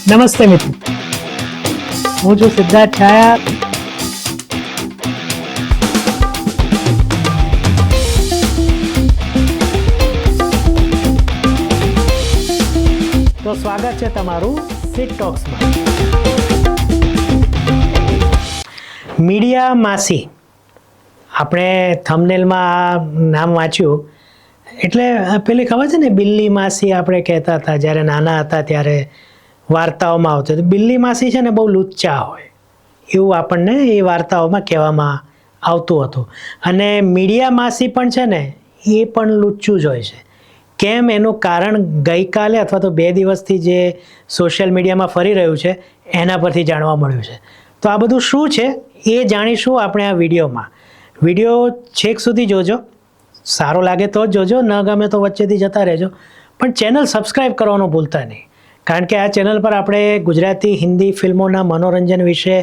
નમસ્તે મિત્રો, હું છું સિદ્ધાર્થ છાયા. તો સ્વાગત છે તમારું સિટ ટોક્સમાં. મીડિયા માસી, આપણે થંબનેલમાં નામ વાંચ્યું એટલે પેલી ખબર છે ને, બિલ્લી માસી આપણે કહેતા હતા જ્યારે નાના હતા ત્યારે વાર્તાઓમાં આવતું. બિલ્લી માસી છે ને બહુ લુચ્ચા હોય એવું આપણને એ વાર્તાઓમાં કહેવામાં આવતું હતું. અને મીડિયા માસી પણ છે ને એ પણ લુચ્ચું જ હોય છે. કેમ, એનું કારણ ગઈકાલે અથવા તો 2 દિવસથી જે સોશિયલ મીડિયામાં ફરી રહ્યું છે એના પરથી જાણવા મળ્યું છે. તો આ બધું શું છે એ જાણીશું આપણે આ વિડીયોમાં. વિડીયો છેક સુધી જોજો, સારો લાગે તો જ જોજો, ન ગમે તો વચ્ચેથી જતા રહેજો. પણ ચેનલ સબસ્ક્રાઈબ કરવાનું ભૂલતા નહીં, કારણ કે આ ચેનલ પર આપણે ગુજરાતી હિન્દી ફિલ્મોના મનોરંજન વિશે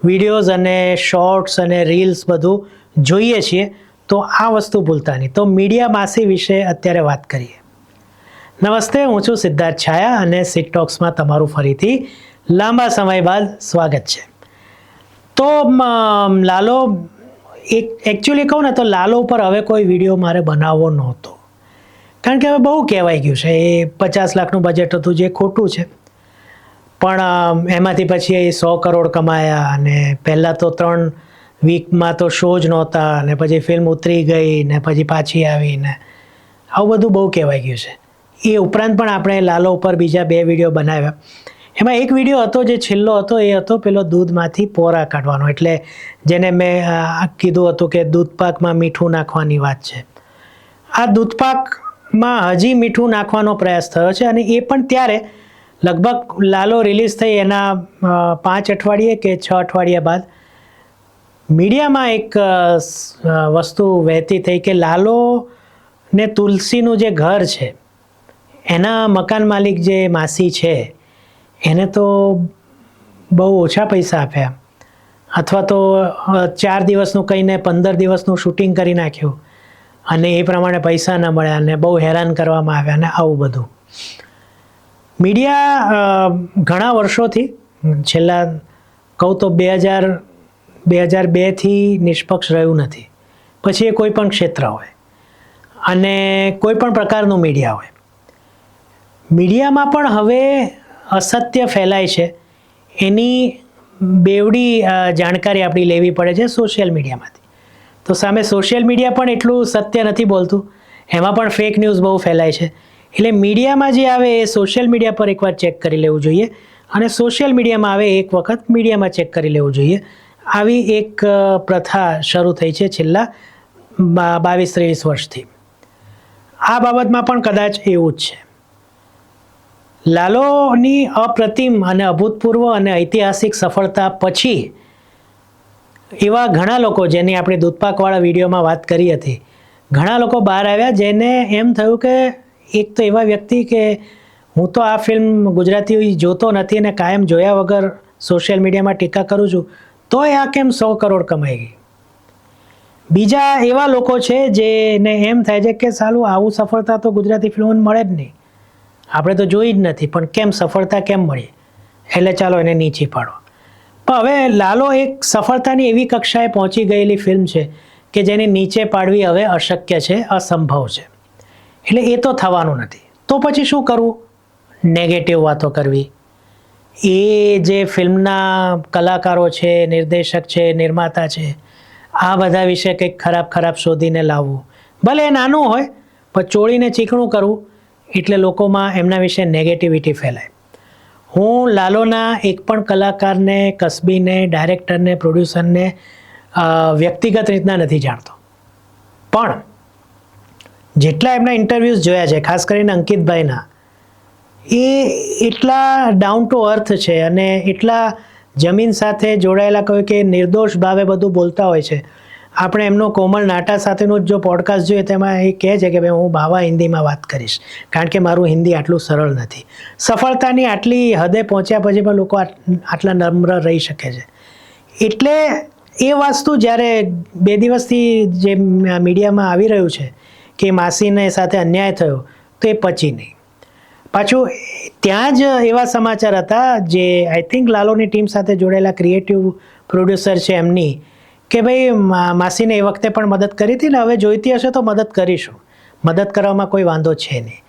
વિડીયોઝ અને શોર્ટ્સ અને રીલ્સ બધું જોઈએ છીએ. તો આ વસ્તુ ભૂલતા નહીં. તો મીડિયા માસી વિશે અત્યારે વાત કરીએ. નમસ્તે, હું છું સિદ્ધાર્થ છાયા અને સિટ ટોક્સમાં તમારું ફરીથી લાંબા સમય બાદ સ્વાગત છે. તો લાલો, એકચ્યુઅલી કહું ને તો લાલો ઉપર હવે કોઈ વિડીયો મારે બનાવવો નહોતો, કારણ કે હવે બહુ કહેવાઈ ગયું છે. એ 50 લાખનું બજેટ હતું જે ખોટું છે, પણ એમાંથી પછી એ 100 કરોડ કમાયા અને પહેલાં તો 3 વીકમાં તો શો જ નહોતા અને પછી ફિલ્મ ઉતરી ગઈ ને પછી પાછી આવીને આવું બધું બહુ કહેવાઈ ગયું છે. એ ઉપરાંત પણ આપણે લાલો ઉપર બીજા 2 વિડીયો બનાવ્યા. એમાં એક વિડીયો હતો જે છેલ્લો હતો, એ હતો પેલો દૂધમાંથી પોરા કાઢવાનો, એટલે જેને મેં કીધું હતું કે દૂધપાકમાં મીઠું નાખવાની વાત છે. આ દૂધપાકમાં હજી મીઠું નાખવાનો પ્રયાસ થયો છે અને એ પણ ત્યારે લગભગ લાલો રિલીઝ થઈ એના 5 અઠવાડિયે કે 6 અઠવાડિયા બાદ મીડિયામાં એક વસ્તુ વહેતી થઈ કે લાલો ને તુલસીનું જે ઘર છે એના મકાન માલિક જે માસી છે એને તો બહુ ઓછા પૈસા આપ્યા, અથવા તો 4 દિવસનું કહીને 15 દિવસનું શૂટિંગ કરી નાખ્યું અને એ પ્રમાણે પૈસા ન મળ્યા અને બહુ હેરાન કરવામાં આવ્યા અને આવું બધું. મીડિયા ઘણા વર્ષોથી, છેલ્લા કહું તો 2002થી નિષ્પક્ષ રહ્યું નથી. પછી એ કોઈ પણ ક્ષેત્ર હોય અને કોઈ પણ પ્રકારનું મીડિયા હોય, મીડિયામાં પણ હવે અસત્ય ફેલાય છે એની બેવડી જાણકારી આપણી લેવી પડે છે સોશિયલ મીડિયામાંથી. તો સામે સોશિયલ મીડિયા પણ એટલું સત્ય નથી બોલતું, એમાં પણ ફેક ન્યૂઝ બહુ ફેલાય છે. એટલે મીડિયામાં જે આવે એ સોશિયલ મીડિયા પર એકવાર ચેક કરી લેવું જોઈએ અને સોશિયલ મીડિયામાં આવે એક વખત મીડિયામાં ચેક કરી લેવું જોઈએ. આવી એક પ્રથા શરૂ થઈ છે છેલ્લા 22-23 વર્ષથી. આ બાબતમાં પણ કદાચ એવું જ છે. લાલોની અપ્રતિમ અને અભૂતપૂર્વ અને ઐતિહાસિક સફળતા પછી એવા ઘણા લોકો, જેની આપણે દૂધપાકવાળા વિડીયોમાં વાત કરી હતી, ઘણા લોકો બહાર આવ્યા જેને એમ થયું કે એક તો એવા વ્યક્તિ કે હું તો આ ફિલ્મ ગુજરાતી જોતો નથી અને કાયમ જોયા વગર સોશિયલ મીડિયામાં ટીકા કરું છું, તોય આ કેમ 100 કરોડ કમાઈ ગઈ. બીજા એવા લોકો છે જેને એમ થાય છે કે સાલું આવું સફળતા તો ગુજરાતી ફિલ્મોને મળે જ નહીં, આપણે તો જોઈ જ નથી, પણ કેમ સફળતા કેમ મળી, એટલે ચાલો એને નીચી પાડો. પણ હવે લાલો એક સફળતાની એવી કક્ષાએ પહોંચી ગયેલી ફિલ્મ છે કે જેને નીચે પાડવી હવે અશક્ય છે, અસંભવ છે. એટલે એ તો થવાનું નથી. તો પછી શું કરવું? નેગેટિવ વાતો કરવી. એ જે ફિલ્મના કલાકારો છે, નિર્દેશક છે, નિર્માતા છે, આ બધા વિશે કંઈક ખરાબ શોધીને લાવવું. ભલે એ નાનું હોય પણ ચોળીને ચીકણું કરવું, એટલે લોકોમાં એમના વિશે નેગેટિવિટી ફેલાય. હું લાલોના એક પણ કલાકારને, કસબીને, ડાયરેક્ટરને, પ્રોડ્યુસરને વ્યક્તિગત રીતના નથી જાણતો, પણ જેટલા એમના ઇન્ટરવ્યૂઝ જોયા છે, ખાસ કરીને અંકિતભાઈના, એ એટલા ડાઉન ટુ અર્થ છે અને એટલા જમીન સાથે જોડાયેલા, કહ્યું કે નિર્દોષ ભાવે બધું બોલતા હોય છે. આપણે એમનો કોમલ નાટા સાથેનું જો પોડકાસ્ટ જોઈએ તેમાં એ કહે છે કે ભાઈ હું બાવા હિન્દીમાં વાત કરીશ, કારણ કે મારું હિન્દી આટલું સરળ નથી. સફળતાની આટલી હદે પહોંચ્યા પછી પણ લોકો આટલા નમ્ર રહી શકે છે. એટલે એ વસ્તુ જ્યારે 2 દિવસથી જે મીડિયામાં આવી રહ્યું છે કે માસીને સાથે અન્યાય થયો, તો એ પચી નહીં. પાછું ત્યાં જ એવા સમાચાર હતા જે આઈ થિંક લાલોની ટીમ સાથે જોડેલા ક્રિએટિવ પ્રોડ્યુસર છે એમની, કે ભાઈ માસીને એ વખતે પણ મદદ કરી હતી ને હવે જોઈતી હશે તો મદદ કરીશું, મદદ કરવામાં કોઈ વાંધો છે નહીં.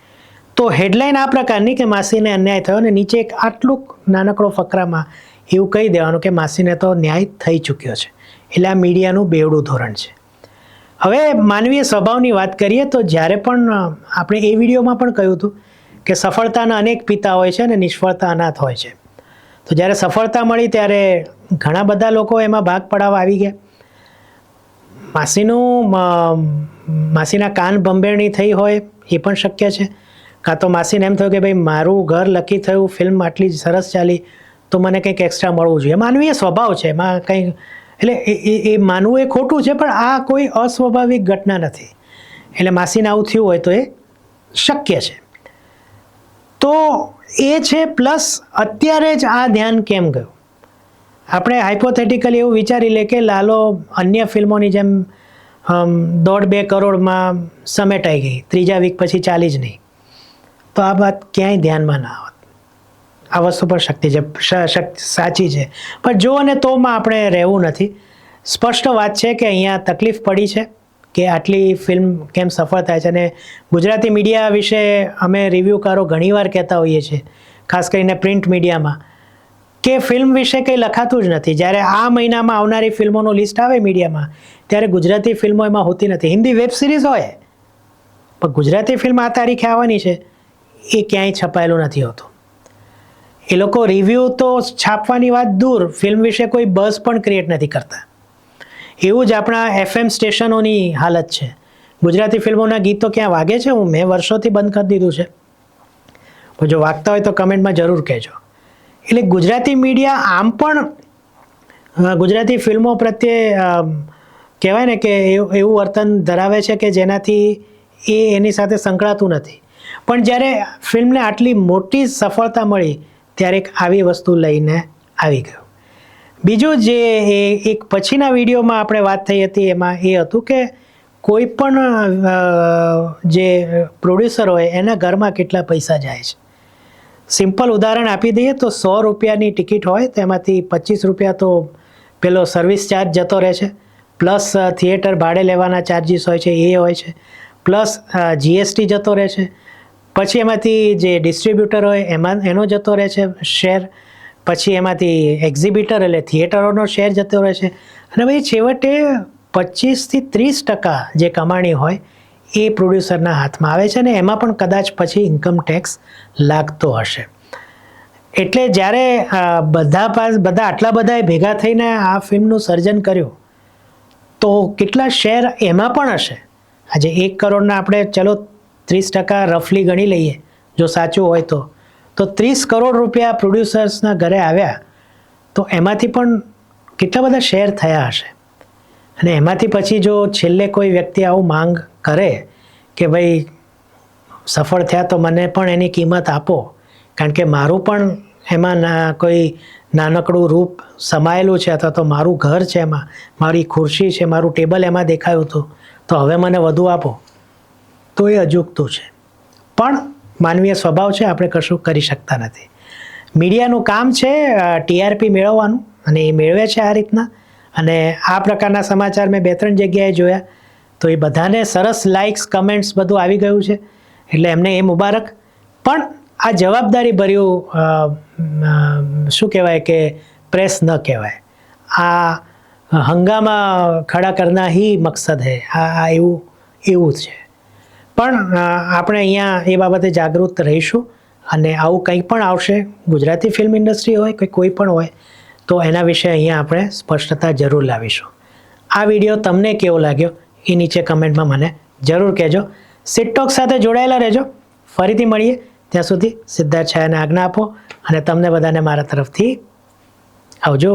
તો હેડલાઇન આ પ્રકારની કે માસીને અન્યાય થયો, ને નીચે એક આટલું નાનકડો ફકરામાં એવું કહી દેવાનું કે માસીને તો ન્યાય થઈ ચૂક્યો છે. એટલે આ મીડિયાનું બેવડું ધોરણ છે. હવે માનવીય સ્વભાવની વાત કરીએ તો જ્યારે પણ આપણે એ વિડીયોમાં પણ કહ્યું હતું કે સફળતાના અનેક પિતા હોય છે અને નિષ્ફળતા અનાથ હોય છે. તો જ્યારે સફળતા મળી ત્યારે ઘણા બધા લોકો એમાં ભાગ પડાવવા આવી ગયા. માસીના કાન બંબેરણી થઈ હોય એ પણ શક્ય છે, કાં તો માસીને એમ થયું કે ભાઈ મારું ઘર લકી થયું, ફિલ્મ આટલી સરસ ચાલી તો મને કંઈક એક્સ્ટ્રા મળવું જોઈએ. માનવીય સ્વભાવ છે, એમાં કંઈ એટલે એ માનવું એ ખોટું છે, પણ આ કોઈ અસ્વાભાવિક ઘટના નથી. એટલે માસીને આવું થયું હોય તો એ શક્ય છે. તો એ છે. પ્લસ અત્યારે જ આ ધ્યાન કેમ ગયું? આપણે હાઇપોથેટિકલી એવું વિચારી લે કે લાલો અન્ય ફિલ્મોની જેમ 1.5-2 કરોડમાં સમેટાઈ ગઈ, ત્રીજા વીક પછી ચાલી જ નહીં, તો આ વાત ક્યાંય ધ્યાનમાં ના આવત. આ વસ્તુ પણ સાચી છે, પણ જો અને તોમાં આપણે રહેવું નથી. સ્પષ્ટ વાત છે કે અહીંયા તકલીફ પડી છે કે આટલી ફિલ્મ કેમ સફળ થાય છે. અને ગુજરાતી મીડિયા વિશે અમે રિવ્યૂકારો ઘણીવાર કહેતા હોઈએ છીએ, ખાસ કરીને પ્રિન્ટ મીડિયામાં, કે ફિલ્મ વિશે કંઈ લખાતું જ નથી. જ્યારે આ મહિનામાં આવનારી ફિલ્મોનું લિસ્ટ આવે મીડિયામાં, ત્યારે ગુજરાતી ફિલ્મો એમાં હોતી નથી. હિન્દી વેબ સિરીઝ હોય, પણ ગુજરાતી ફિલ્મ આ તારીખે આવવાની છે એ ક્યાંય છપાયેલું નથી હોતું. એ લોકો રિવ્યૂ તો છાપવાની વાત દૂર, ફિલ્મ વિશે કોઈ બઝ પણ ક્રિએટ નથી કરતા. એવું જ આપણા FM સ્ટેશનોની હાલત છે. ગુજરાતી ફિલ્મોના ગીતો ક્યાં વાગે છે? મેં વર્ષોથી બંધ કરી દીધું છે, પણ જો વાગતા હોય તો કમેન્ટમાં જરૂર કહેજો. એટલે ગુજરાતી મીડિયા આમ પણ ગુજરાતી ફિલ્મો પ્રત્યે કહેવાય ને કે એવું વર્તન ધરાવે છે કે જેનાથી એ એની સાથે સંકળાતું નથી. પણ જ્યારે ફિલ્મને આટલી મોટી સફળતા મળી ત્યારે એક આવી વસ્તુ લઈને આવી ગયું. બીજું જે એક પછીના વિડીયોમાં આપણે વાત થઈ હતી એમાં એ હતું કે કોઈ પણ જે પ્રોડ્યુસર હોય એના ઘરમાં કેટલા પૈસા જાય છે. સિમ્પલ ઉદાહરણ આપી દઈએ તો 100 રૂપિયાની ટિકિટ હોય તો એમાંથી 25 રૂપિયા તો પેલો સર્વિસ ચાર્જ જતો રહે છે, પ્લસ થિયેટર ભાડે લેવાના ચાર્જીસ હોય છે એ હોય છે, પ્લસ GST જતો રહે છે, પછી એમાંથી જે ડિસ્ટ્રીબ્યુટર હોય એનો જતો રહે છે શેર, પછી એમાંથી એક્ઝિબિટર એટલે થિયેટરોનો શેર જતો રહે છે, અને ભાઈ છેવટે 25-30% જે કમાણી હોય એ પ્રોડ્યુસરના હાથમાં આવે છે, અને એમાં પણ કદાચ પછી ઇન્કમ ટેક્સ લાગતો હશે. એટલે જ્યારે બધા આટલા બધાએ ભેગા થઈને આ ફિલ્મનું સર્જન કર્યું તો કેટલા શેર એમાં પણ હશે. આજે 1 કરોડના આપણે ચલો 30% રફલી ગણી લઈએ જો સાચું હોય તો 30 કરોડ રૂપિયા પ્રોડ્યુસર્સના ઘરે આવ્યા તો એમાંથી પણ કેટલા બધા શેર થયા હશે. અને એમાંથી પછી જો છેલ્લે કોઈ વ્યક્તિ આવું માંગ કરે કે ભાઈ સફળ થયા તો મને પણ એની કિંમત આપો, કારણ કે મારું પણ એમાં કોઈ નાનકડું રૂપ સમાયેલું છે, અથવા તો મારું ઘર છે, એમાં મારી ખુરશી છે, મારું ટેબલ એમાં દેખાયું હતું, તો હવે મને વધુ આપો, તો એ અજુગતું છે. પણ માનવીય સ્વભાવ છે, આપણે કશું કરી શકતા નથી. મીડિયાનું કામ છે TRP મેળવવાનું, અને એ મેળવે છે આ રીતના. અને આ પ્રકારના સમાચાર મેં 2-3 જગ્યાએ જોયા, તો એ બધાને સરસ લાઇક્સ કમેન્ટ્સ બધું આવી ગયું છે, એટલે એમને એ મુબારક. પણ આ જવાબદારી ભર્યું શું કહેવાય કે પ્રેસ ન કહેવાય, આ હંગામા ખડા કરના હી મકસદ હૈ, આ એવું છે. પણ આપણે અહીંયા એ બાબતે જાગૃત રહીશું, અને આવું કંઈ પણ આવશે, ગુજરાતી ફિલ્મ ઇન્ડસ્ટ્રી હોય કે કોઈ પણ હોય, તો એના વિશે અહીંયા આપણે સ્પષ્ટતા જરૂર લાવીશું. આ વિડીયો તમને કેવો લાગ્યો એ નીચે કમેન્ટમાં મને જરૂર કહેજો. સિટટોક સાથે જોડાયેલા રહેજો. ફરીથી મળીએ, ત્યાં સુધી સિદ્ધાર્થ છાયાને આજ્ઞા આપો, અને તમને બધાને મારા તરફથી આવજો.